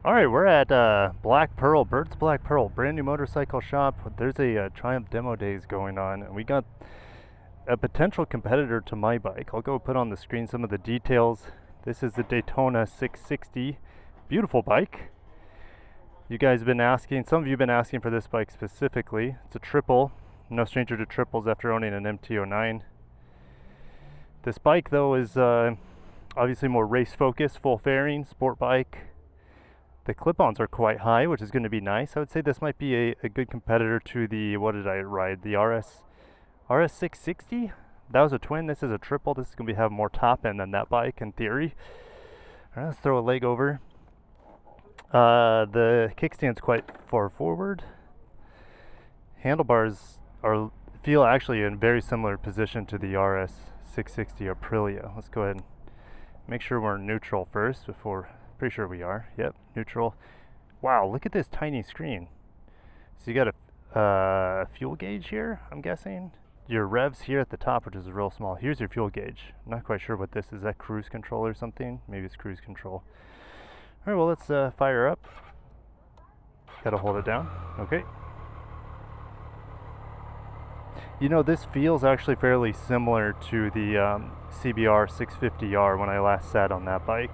All right, we're at Black Pearl, Bird's Black Pearl, brand new motorcycle shop. There's a Triumph demo days going on, and we got a potential competitor to my bike. I'll go put on the screen some of the details. This is the Daytona 660, beautiful bike. You guys have been asking, some of you have been asking for this bike specifically. It's a triple, no stranger to triples after owning an MT-09. This bike though is obviously more race focused, full fairing, sport bike. The clip-ons are quite high, which is going to be nice. I would say this might be a good competitor to the, what did I ride? The RS 660? That was a twin. This is a triple. This is going to have more top end than that bike in theory. All right, let's throw a leg over. The kickstand's quite far forward. Handlebars feel actually in very similar position to the RS 660 Aprilia. Let's go ahead and make sure we're neutral first before. Pretty sure we are. Yep, neutral. Wow, look at this tiny screen. So you got a fuel gauge here, I'm guessing. Your revs here at the top, which is real small. Here's your fuel gauge. I'm not quite sure what this is. Is that cruise control or something? Maybe it's cruise control. All right, well, let's fire up. Gotta hold it down. Okay. You know, this feels actually fairly similar to the CBR 650R when I last sat on that bike.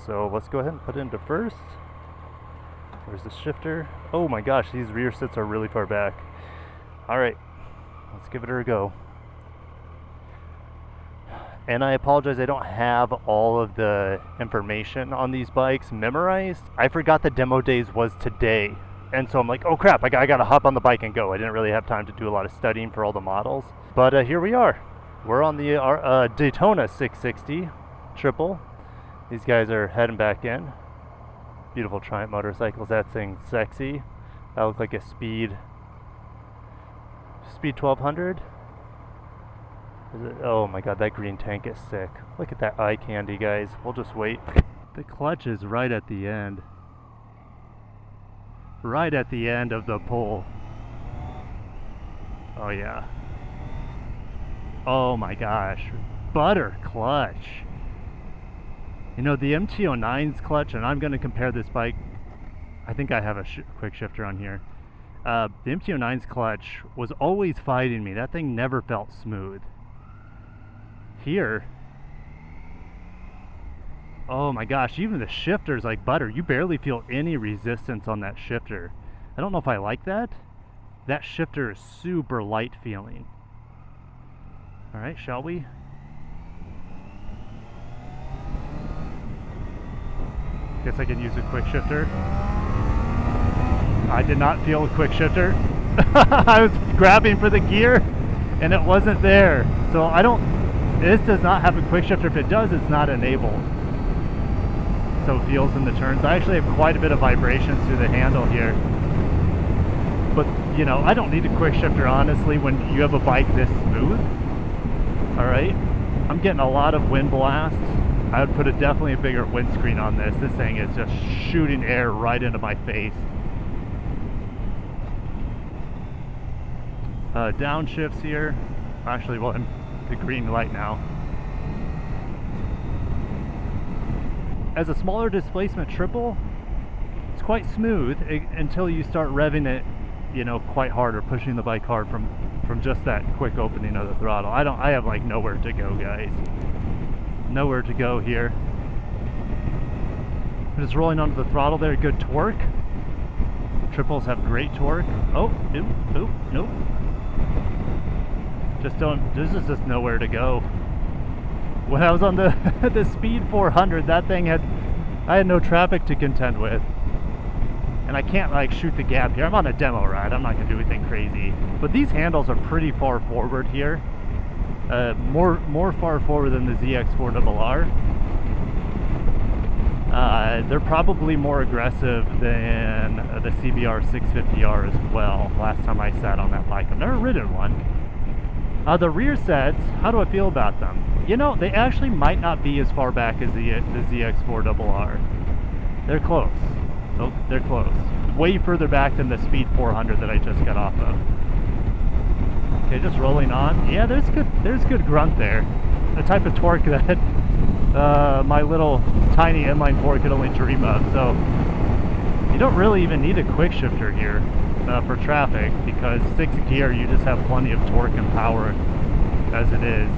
So let's go ahead and put it into first. Where's the shifter? Oh my gosh, these rear sits are really far back. All right, let's give it a go. And I apologize, I don't have all of the information on these bikes memorized. I forgot the demo days was today. And so I'm like, oh crap, I gotta hop on the bike and go. I didn't really have time to do a lot of studying for all the models. But here we are. We're on the Daytona 660 triple. These guys are heading back in. Beautiful Triumph motorcycles. That thing's sexy. That looks like a Speed 1200. Oh my god, that green tank is sick. Look at that eye candy, guys. We'll just wait. The clutch is right at the end. Right at the end of the pull. Oh yeah. Oh my gosh. Butter clutch. You know, the MT-09's clutch, and I'm going to compare this bike. I think I have a quick shifter on here. The MT-09's clutch was always fighting me. That thing never felt smooth. Here, oh my gosh, even the shifter's like butter. You barely feel any resistance on that shifter. I don't know if I like that. That shifter is super light feeling. All right, shall we? Guess I can use a quick shifter. I did not feel a quick shifter. I was grabbing for the gear and it wasn't there. So this does not have a quick shifter. If it does, it's not enabled. So it feels in the turns. I actually have quite a bit of vibrations through the handle here. But, you know, I don't need a quick shifter, honestly, when you have a bike this smooth. All right. I'm getting a lot of wind blasts. I would put definitely a bigger windscreen on this. This thing is just shooting air right into my face. Downshifts here. Actually, well, I'm the green light now. As a smaller displacement triple, it's quite smooth until you start revving it, you know, quite hard or pushing the bike hard from just that quick opening of the throttle. I have like nowhere to go, guys. Nowhere to go here. I'm just rolling onto the throttle there, good torque. Triples have great torque. Oh, nope. There's just nowhere to go. When I was on the the Speed 400, that thing I had no traffic to contend with. And I can't like shoot the gap here. I'm on a demo ride, I'm not gonna do anything crazy. But these handles are pretty far forward here. More far forward than the ZX-4RR. They're probably more aggressive than the CBR 650R as well. Last time I sat on that bike, I've never ridden one. The rear sets, how do I feel about them? You know, they actually might not be as far back as the ZX-4RR. They're close. Oh, they're close. Way further back than the Speed 400 that I just got off of. Okay, just rolling on. Yeah, there's good grunt there. The type of torque that my little tiny inline four could only dream of. So you don't really even need a quick shifter here for traffic, because 6th gear you just have plenty of torque and power as it is.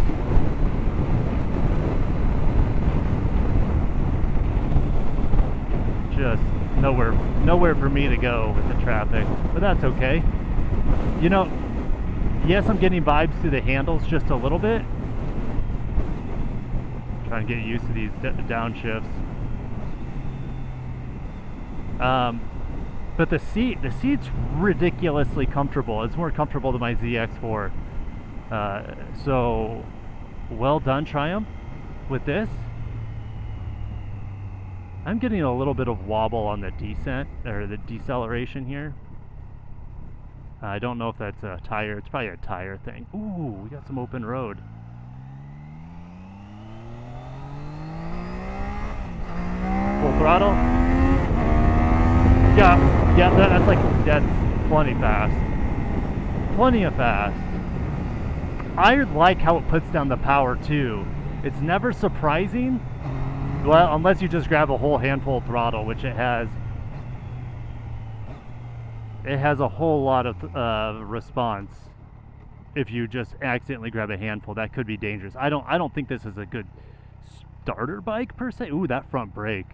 Just nowhere for me to go with the traffic, but that's okay. You know, yes, I'm getting vibes through the handles just a little bit. Trying to get used to these downshifts. But the seat's ridiculously comfortable. It's more comfortable than my ZX-4. So well done, Triumph, with this. I'm getting a little bit of wobble on the descent, or the deceleration here. I don't know if that's a tire. It's probably a tire thing. Ooh, we got some open road. Full throttle. Yeah, that's plenty fast. Plenty of fast. I like how it puts down the power too. It's never surprising. Well, unless you just grab a whole handful of throttle, which it has. It has a whole lot of response. If you just accidentally grab a handful, that could be dangerous. I don't think this is a good starter bike per se. Ooh, that front brake.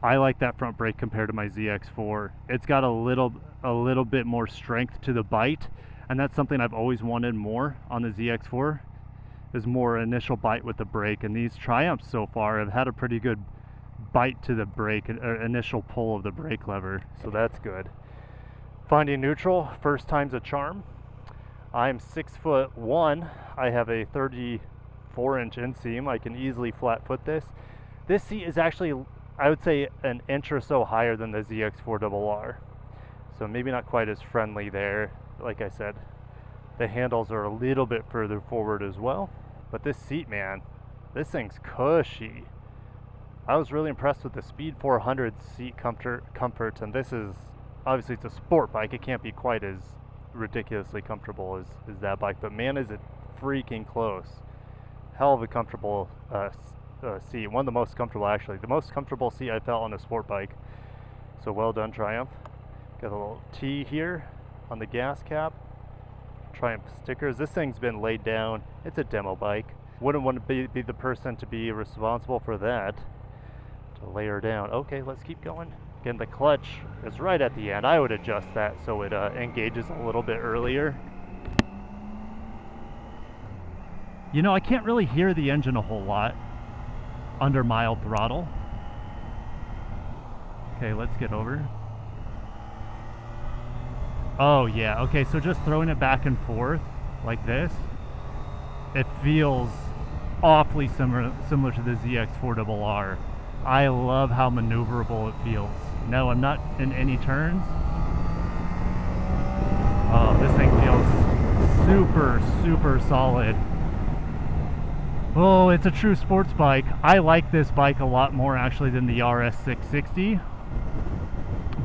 I like that front brake compared to my ZX-4. It's got a little bit more strength to the bite, and that's something I've always wanted more on the ZX-4. Is more initial bite with the brake, and these Triumphs so far have had a pretty good bite to the brake, or initial pull of the brake lever, so that's good. Finding neutral, first time's a charm. I'm 6'1". I have a 34-inch inseam. I can easily flat foot this. This seat is actually, I would say, an inch or so higher than the ZX-4RR. So maybe not quite as friendly there. Like I said, the handles are a little bit further forward as well. But this seat, man, this thing's cushy. I was really impressed with the Speed 400 seat comfort, and this is, obviously it's a sport bike. It can't be quite as ridiculously comfortable as that bike, but man, is it freaking close. Hell of a comfortable seat. One of the most comfortable, actually. The most comfortable seat I felt on a sport bike. So well done, Triumph. Got a little T here on the gas cap. Triumph stickers. This thing's been laid down. It's a demo bike. Wouldn't want to be the person to be responsible for that, to lay her down. Okay, let's keep going. Again, the clutch is right at the end. I would adjust that so it engages a little bit earlier. You know, I can't really hear the engine a whole lot under mild throttle. Okay, let's get over. Oh yeah, okay, so just throwing it back and forth like this, it feels awfully similar to the ZX-4RR. I love how maneuverable it feels. No, I'm not in any turns. Oh, this thing feels super solid. Oh, it's a true sports bike. I like this bike a lot more actually than the RS660.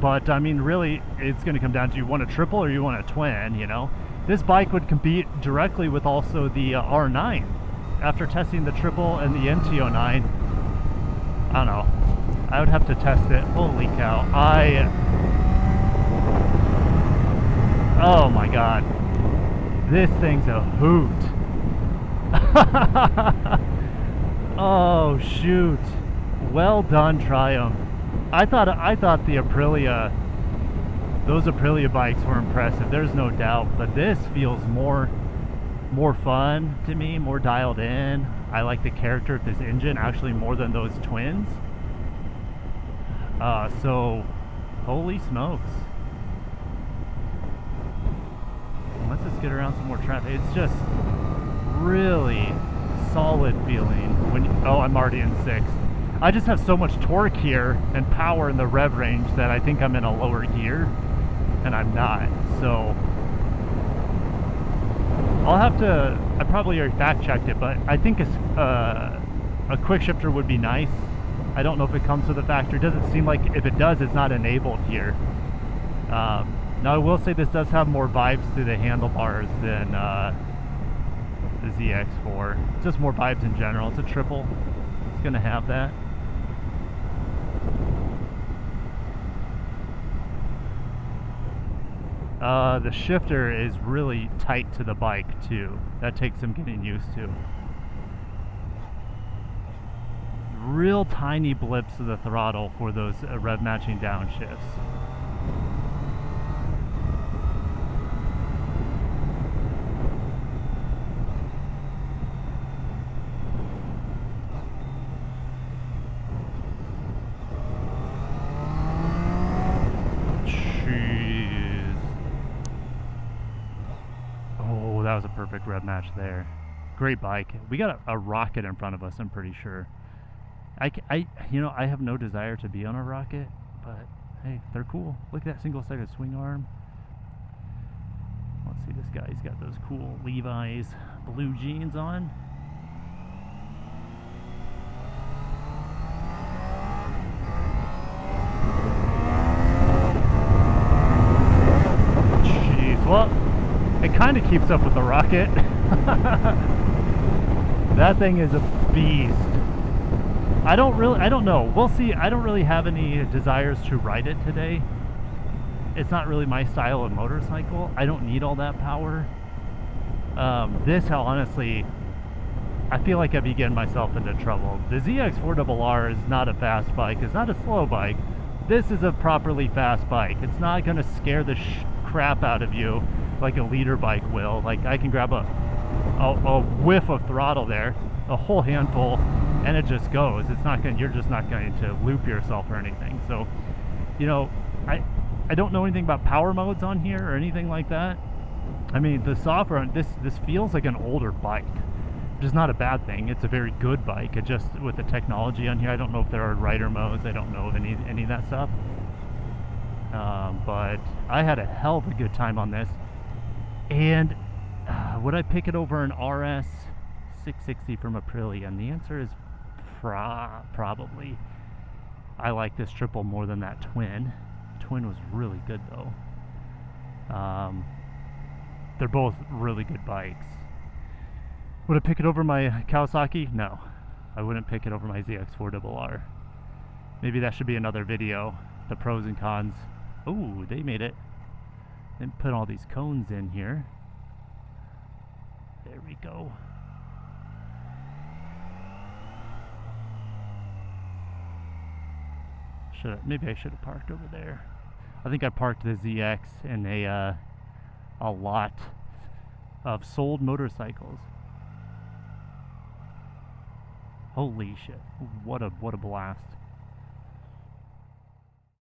But I mean, really, it's going to come down to, you want a triple or you want a twin, you know? This bike would compete directly with also the R9. After testing the triple and the MT09, I don't know. I would have to test it. Holy cow. Oh my god. This thing's a hoot. Oh shoot. Well done, Triumph. I thought the Aprilia, those Aprilia bikes were impressive, there's no doubt, but this feels more fun to me, more dialed in. I like the character of this engine actually more than those twins. So holy smokes. Let's just get around some more traffic. It's just really solid feeling when oh, I'm already in 6th. I just have so much torque here and power in the rev range that I think I'm in a lower gear, and I'm not. So I'll have to, I probably already fact checked it, but I think a quick shifter would be nice. I don't know if it comes with a factory. It doesn't seem like, if it does, it's not enabled here. Now I will say this does have more vibes through the handlebars than the ZX-4. Just more vibes in general. It's a triple. gonna have that. The shifter is really tight to the bike too. That takes some getting used to. Real tiny blips of the throttle for those rev matching downshifts. That was a perfect rev match there. Great bike. We got a rocket in front of us, I'm pretty sure. You know, I have no desire to be on a rocket, but hey, they're cool. Look at that single-sided swing arm. Let's see this guy. He's got those cool Levi's blue jeans on. Jeez, well, it kind of keeps up with the rocket. That thing is a beast. I don't know. We'll see. I don't really have any desires to ride it today. It's not really my style of motorcycle. I don't need all that power. This, honestly, I feel like I'd be getting myself into trouble. The ZX-4RR is not a fast bike. It's not a slow bike. This is a properly fast bike. It's not going to scare the crap out of you like a leader bike will. Like, I can grab a whiff of throttle there, a whole handful, and it just goes. It's not going. You're just not going to loop yourself or anything. So, you know, I don't know anything about power modes on here or anything like that. I mean, the software on this feels like an older bike, which is not a bad thing. It's a very good bike. It just, with the technology on here, I don't know if there are rider modes. I don't know of any of that stuff. But I had a hell of a good time on this. And would I pick it over an RS 660 from Aprilia? And the answer is probably. I like this triple more than that twin. Twin was really good though. They're both really good bikes. Would I pick it over my Kawasaki? No, I wouldn't pick it over my ZX-4RR. Maybe that should be another video, the pros and cons. Ooh, they made it. Then put all these cones in here. There we go. Maybe I should have parked over there. I think I parked the ZX in a lot of sold motorcycles. Holy shit! What a blast!